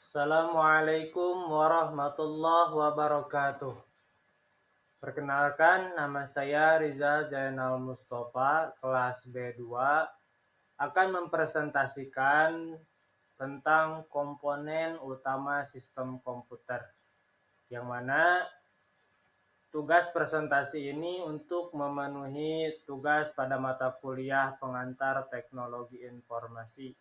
Assalamualaikum warahmatullahi wabarakatuh. Perkenalkan, nama saya Riza Jainal Mustafa, kelas B2, akan mempresentasikan tentang komponen utama sistem komputer, yang mana tugas presentasi ini untuk memenuhi tugas pada mata kuliah pengantar teknologi informasi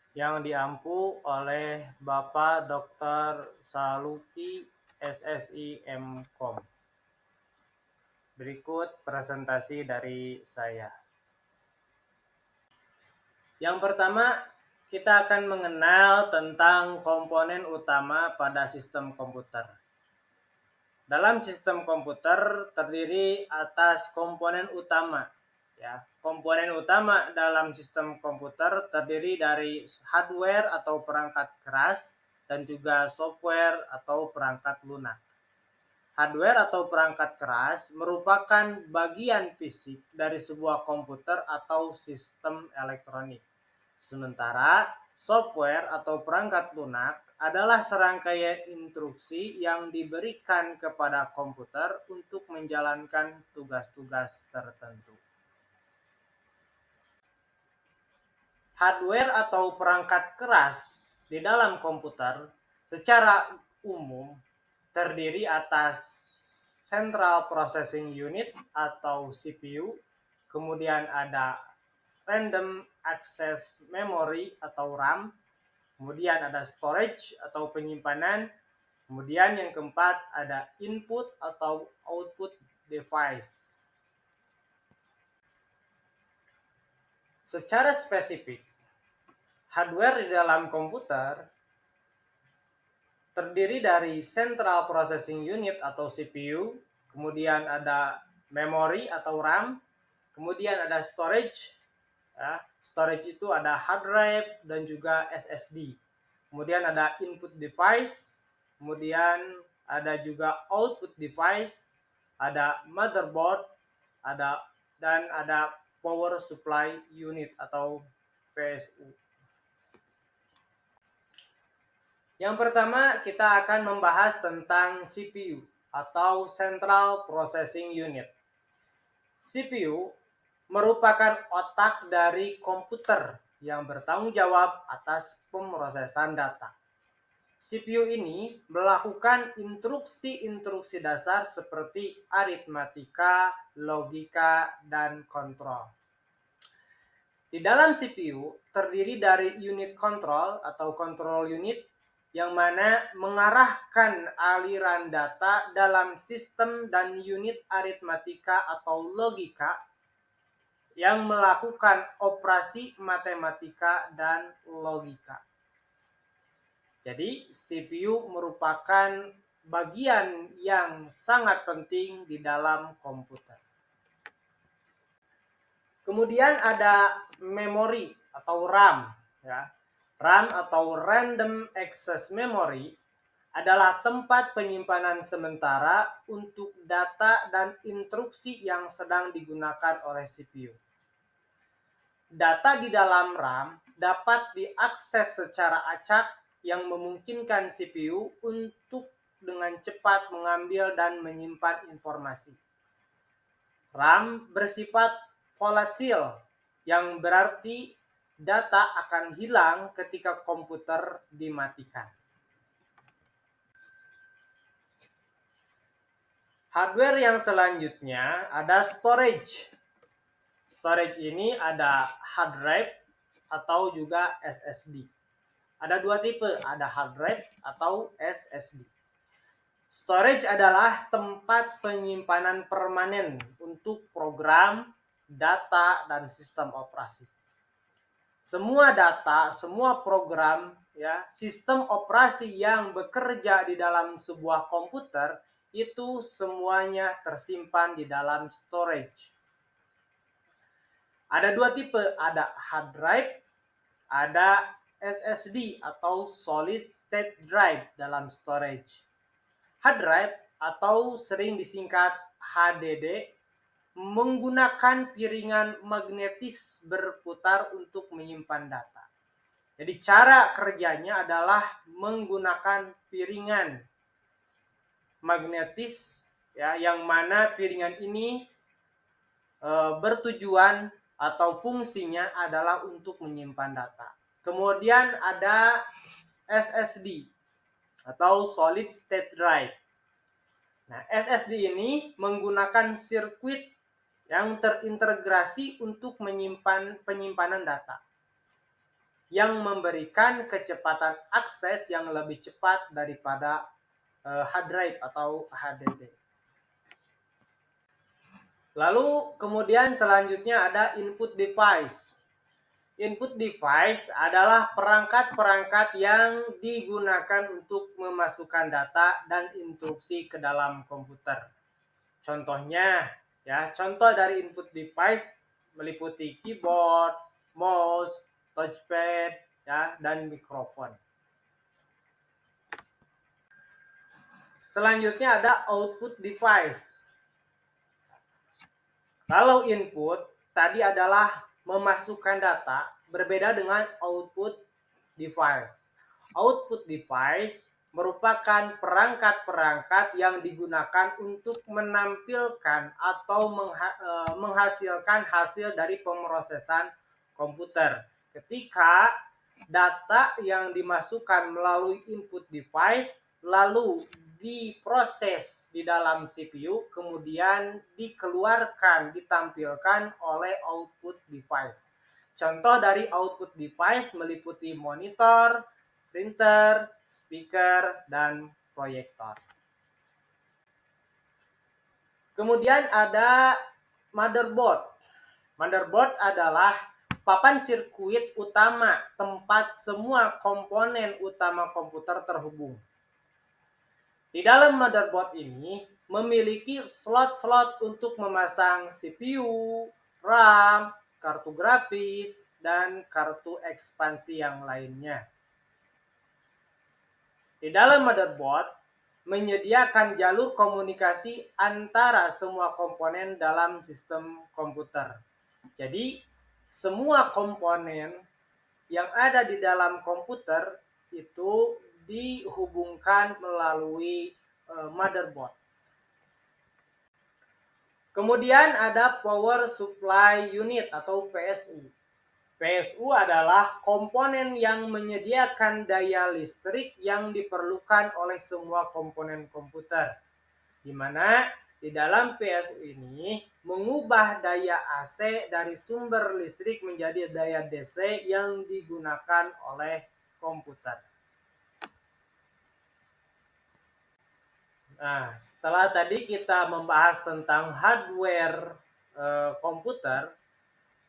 yang diampu oleh Bapak Dr. Saluki SSI MKom. Berikut presentasi dari saya. Yang pertama, kita akan mengenal tentang komponen utama pada sistem komputer. Dalam sistem komputer terdiri atas komponen utama. Komponen utama dalam sistem komputer terdiri dari hardware atau perangkat keras dan juga software atau perangkat lunak. Hardware atau perangkat keras merupakan bagian fisik dari sebuah komputer atau sistem elektronik. Sementara software atau perangkat lunak adalah serangkaian instruksi yang diberikan kepada komputer untuk menjalankan tugas-tugas tertentu. Hardware atau perangkat keras di dalam komputer secara umum terdiri atas Central Processing Unit atau CPU, kemudian ada Random Access Memory atau RAM, kemudian ada storage atau penyimpanan, kemudian yang keempat ada input atau output device. Secara spesifik, hardware di dalam komputer terdiri dari Central Processing Unit atau CPU, kemudian ada memori atau RAM, kemudian ada storage. Storage itu ada hard drive dan juga SSD. Kemudian ada input device, kemudian ada juga output device, ada motherboard, dan ada power supply unit atau PSU. Yang pertama, kita akan membahas tentang CPU atau Central Processing Unit. CPU merupakan otak dari komputer yang bertanggung jawab atas pemrosesan data. CPU ini melakukan instruksi-instruksi dasar seperti aritmatika, logika, dan kontrol. Di dalam CPU terdiri dari unit kontrol atau control unit yang mana mengarahkan aliran data dalam sistem dan unit aritmatika atau logika yang melakukan operasi matematika dan logika. Jadi CPU merupakan bagian yang sangat penting di dalam komputer. Kemudian ada memori atau RAM. RAM atau Random Access Memory adalah tempat penyimpanan sementara untuk data dan instruksi yang sedang digunakan oleh CPU. Data di dalam RAM dapat diakses secara acak yang memungkinkan CPU untuk dengan cepat mengambil dan menyimpan informasi. RAM bersifat volatil, yang berarti data akan hilang ketika komputer dimatikan. Hardware yang selanjutnya ada storage. Storage ini ada hard drive atau juga SSD. Ada dua tipe, ada hard drive atau SSD. Storage adalah tempat penyimpanan permanen untuk program, data, dan sistem operasi. Semua data, semua program, sistem operasi yang bekerja di dalam sebuah komputer itu semuanya tersimpan di dalam storage. Ada dua tipe, ada hard drive, ada SSD atau solid state drive dalam storage. Hard drive atau sering disingkat HDD menggunakan piringan magnetis berputar untuk menyimpan data. Jadi cara kerjanya adalah menggunakan piringan magnetis, ya, yang mana piringan ini bertujuan atau fungsinya adalah untuk menyimpan data. Kemudian ada SSD atau Solid State Drive. Nah, SSD ini menggunakan sirkuit yang terintegrasi untuk menyimpan penyimpanan data, yang memberikan kecepatan akses yang lebih cepat daripada hard drive atau HDD. Lalu kemudian selanjutnya ada input device. Input device adalah perangkat-perangkat yang digunakan untuk memasukkan data dan instruksi ke dalam komputer. Contohnya, ya, contoh dari input device meliputi keyboard, mouse, touchpad, ya, dan mikrofon. Selanjutnya ada output device. Kalau input tadi adalah memasukkan data, berbeda dengan output device. Output device merupakan perangkat-perangkat yang digunakan untuk menampilkan atau menghasilkan hasil dari pemrosesan komputer. Ketika data yang dimasukkan melalui input device lalu diproses di dalam CPU, kemudian dikeluarkan, ditampilkan oleh output device. Contoh dari output device meliputi monitor, printer, speaker, dan proyektor. Kemudian ada motherboard. Motherboard adalah papan sirkuit utama tempat semua komponen utama komputer terhubung. Di dalam motherboard ini memiliki slot-slot untuk memasang CPU, RAM, kartu grafis, dan kartu ekspansi yang lainnya. Di dalam motherboard menyediakan jalur komunikasi antara semua komponen dalam sistem komputer. Jadi, semua komponen yang ada di dalam komputer itu dihubungkan melalui motherboard. Kemudian ada power supply unit atau PSU. PSU adalah komponen yang menyediakan daya listrik yang diperlukan oleh semua komponen komputer, di mana di dalam PSU ini mengubah daya AC dari sumber listrik menjadi daya DC yang digunakan oleh komputer. Nah, setelah tadi kita membahas tentang hardware komputer,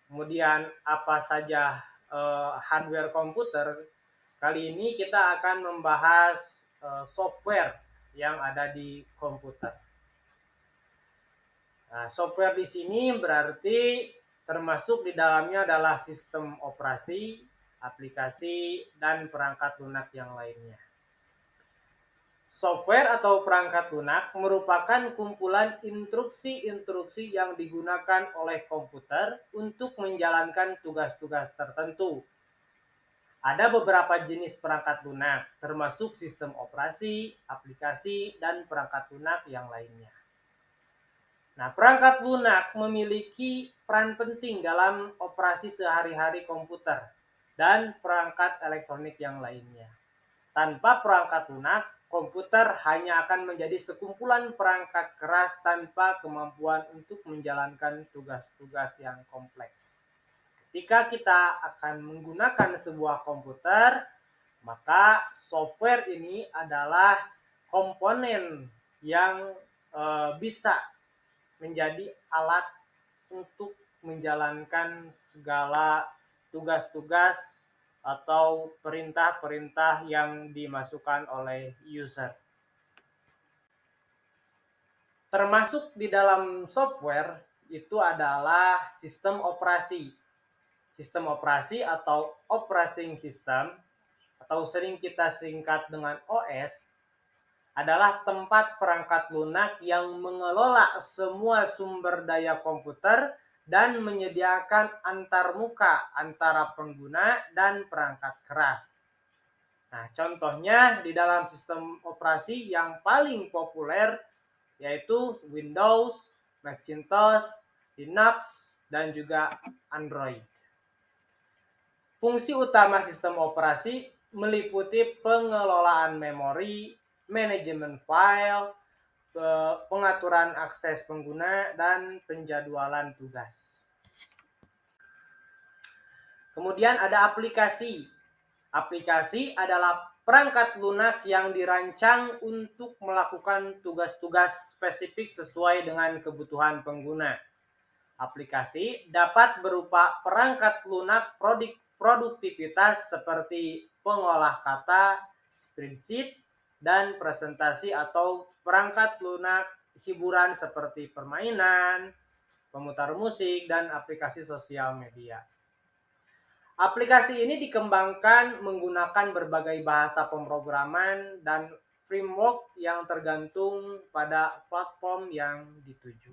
kemudian apa saja hardware komputer, kali ini kita akan membahas software yang ada di komputer. Nah, software di sini berarti termasuk di dalamnya adalah sistem operasi, aplikasi, dan perangkat lunak yang lainnya. Software atau perangkat lunak merupakan kumpulan instruksi-instruksi yang digunakan oleh komputer untuk menjalankan tugas-tugas tertentu. Ada beberapa jenis perangkat lunak, termasuk sistem operasi, aplikasi, dan perangkat lunak yang lainnya. Nah, perangkat lunak memiliki peran penting dalam operasi sehari-hari komputer dan perangkat elektronik yang lainnya. Tanpa perangkat lunak, komputer hanya akan menjadi sekumpulan perangkat keras tanpa kemampuan untuk menjalankan tugas-tugas yang kompleks. Ketika kita akan menggunakan sebuah komputer, maka software ini adalah komponen yang bisa menjadi alat untuk menjalankan segala tugas-tugas atau perintah-perintah yang dimasukkan oleh user. Termasuk di dalam software itu adalah sistem operasi. Sistem operasi atau operating system atau sering kita singkat dengan OS adalah tempat perangkat lunak yang mengelola semua sumber daya komputer dan menyediakan antarmuka antara pengguna dan perangkat keras. Nah, contohnya di dalam sistem operasi yang paling populer yaitu Windows, Macintosh, Linux, dan juga Android. Fungsi utama sistem operasi meliputi pengelolaan memori, manajemen file, pengaturan akses pengguna, dan penjadwalan tugas. Kemudian ada aplikasi. Aplikasi adalah perangkat lunak yang dirancang untuk melakukan tugas-tugas spesifik sesuai dengan kebutuhan pengguna. Aplikasi dapat berupa perangkat lunak produktivitas seperti pengolah kata, spreadsheet, dan presentasi, atau perangkat lunak hiburan seperti permainan, pemutar musik, dan aplikasi sosial media. Aplikasi ini dikembangkan menggunakan berbagai bahasa pemrograman dan framework yang tergantung pada platform yang dituju.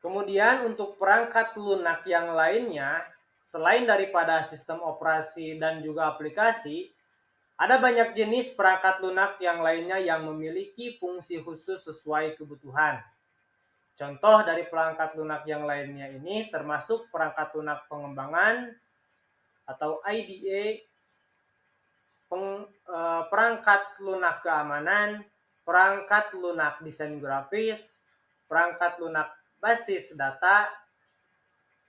Kemudian untuk perangkat lunak yang lainnya, selain daripada sistem operasi dan juga aplikasi, ada banyak jenis perangkat lunak yang lainnya yang memiliki fungsi khusus sesuai kebutuhan. Contoh dari perangkat lunak yang lainnya ini termasuk perangkat lunak pengembangan atau IDE, perangkat lunak keamanan, perangkat lunak desain grafis, perangkat lunak basis data,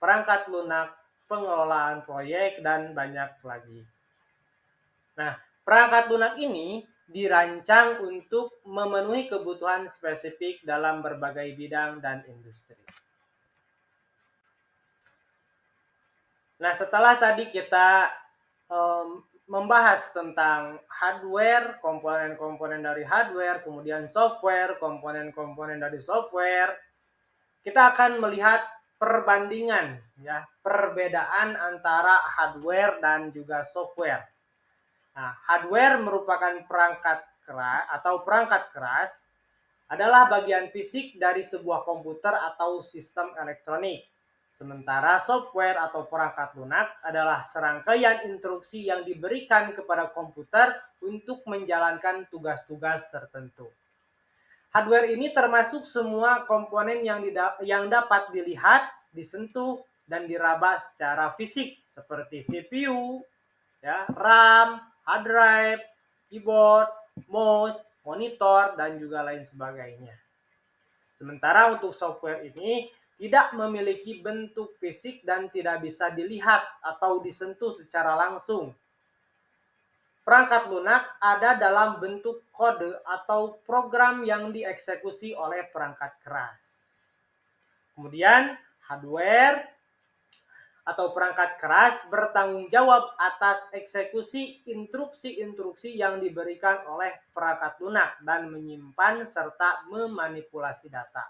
perangkat lunak pengelolaan proyek, dan banyak lagi. Nah, perangkat lunak ini dirancang untuk memenuhi kebutuhan spesifik dalam berbagai bidang dan industri. Nah, setelah tadi kita membahas tentang hardware, komponen-komponen dari hardware, kemudian software, komponen-komponen dari software, kita akan melihat perbandingan, ya, perbedaan antara hardware dan juga software. Nah, hardware merupakan perangkat keras atau perangkat keras adalah bagian fisik dari sebuah komputer atau sistem elektronik. Sementara software atau perangkat lunak adalah serangkaian instruksi yang diberikan kepada komputer untuk menjalankan tugas-tugas tertentu. Hardware ini termasuk semua komponen yang dapat dilihat, disentuh, dan diraba secara fisik seperti CPU, ya, RAM, hard drive, keyboard, mouse, monitor, dan juga lain sebagainya. Sementara untuk software ini tidak memiliki bentuk fisik dan tidak bisa dilihat atau disentuh secara langsung. Perangkat lunak ada dalam bentuk kode atau program yang dieksekusi oleh perangkat keras. Kemudian hardware atau perangkat keras bertanggung jawab atas eksekusi instruksi-instruksi yang diberikan oleh perangkat lunak dan menyimpan serta memanipulasi data.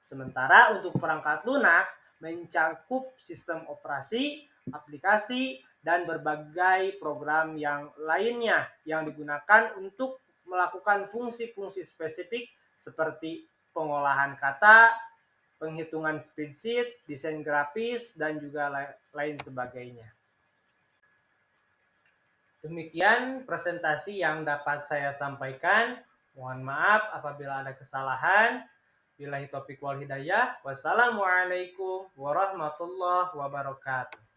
Sementara untuk perangkat lunak mencakup sistem operasi, aplikasi, dan berbagai program yang lainnya yang digunakan untuk melakukan fungsi-fungsi spesifik seperti pengolahan kata, penghitungan spreadsheet, desain grafis, dan juga lain sebagainya. Demikian presentasi yang dapat saya sampaikan. Mohon maaf apabila ada kesalahan. Billahi taufiq wal hidayah. Wassalamualaikum warahmatullahi wabarakatuh.